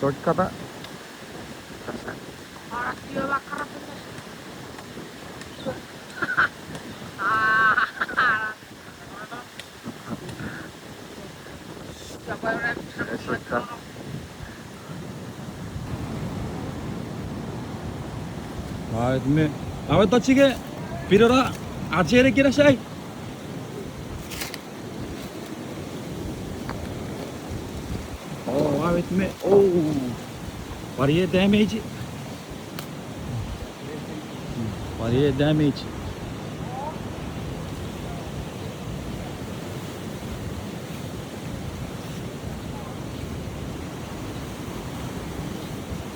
shortcut. Shortcut. Awet tochige pirora achere kirashai. Oh, awet me. Oh, variye damage. Variye damage.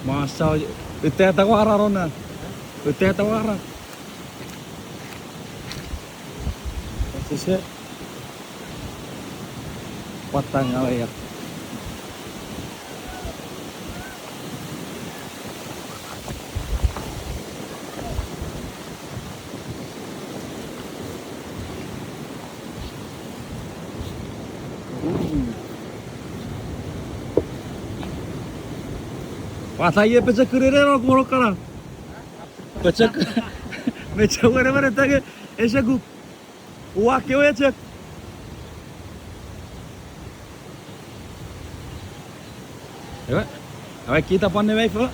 Masa itu tahu arah rona. Itu tahu arah. Sisa patang awet. Pasaya pecah kereta orang kolok kalah. Pecah, pecah mana tak ke? Esok gua, wah kau esok. Ya, awak kita pandai wifi.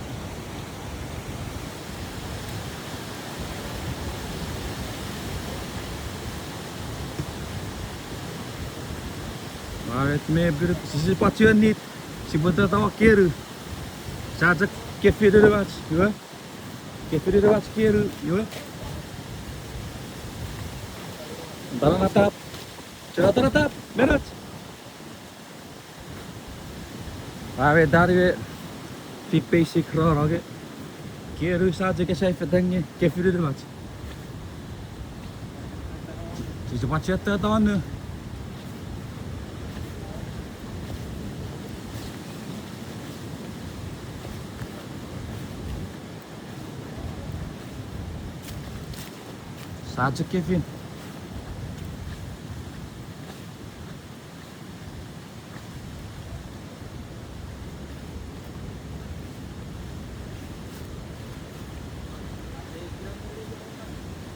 Awak me bir sisi pacuan ni, si betul tahu kira. Sajak kefi de revat, ya? Kefi de revat kira, ya? Dalam atap, cerita atap, berat. Awet dari tipe si krar lagi. Kira sajak ke saya fedengnya kefi de revat. Sisi pacuan tahu anda. Sajak Kevin.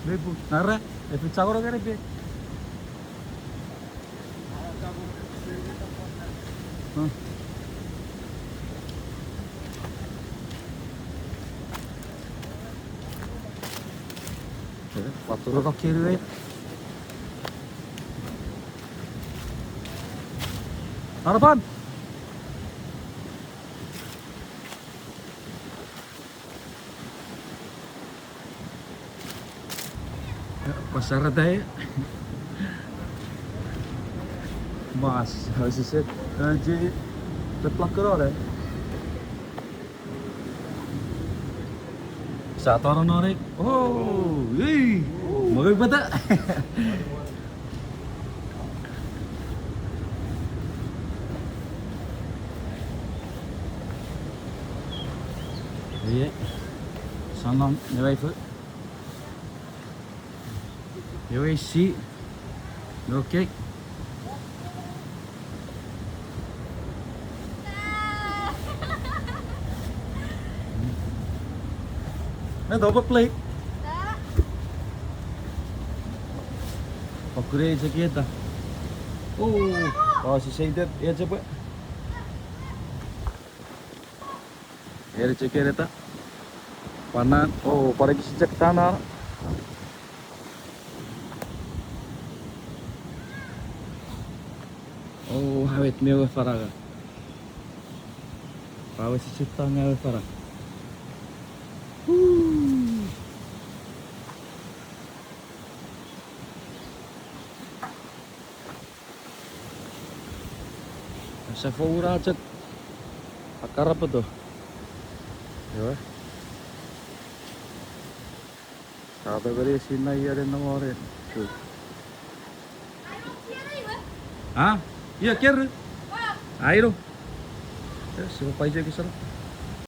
Bebu, nara, efek cakor kan be. Waktu rokok kiri. Harapan. Pasar daya. Mas, harus set. Jadi teplak kerana. Saat orang narik. Oh, hei, mau betul. Iya, sangat nilai itu. Yo isi, oke. Nah, double plate. Pakai aja kita. Oh, si saya ya coba. Ya cek kereta. Panan. Oh, pada kisi cek tanah. Oh, awet mewah faraga. Awet si cek tanah mewah faraga. Sa fora cek akar apa tuh? Ya. Kata beri sini ya ada nomor itu. Ah, iya kira. Ayo. Siapa aja kisah?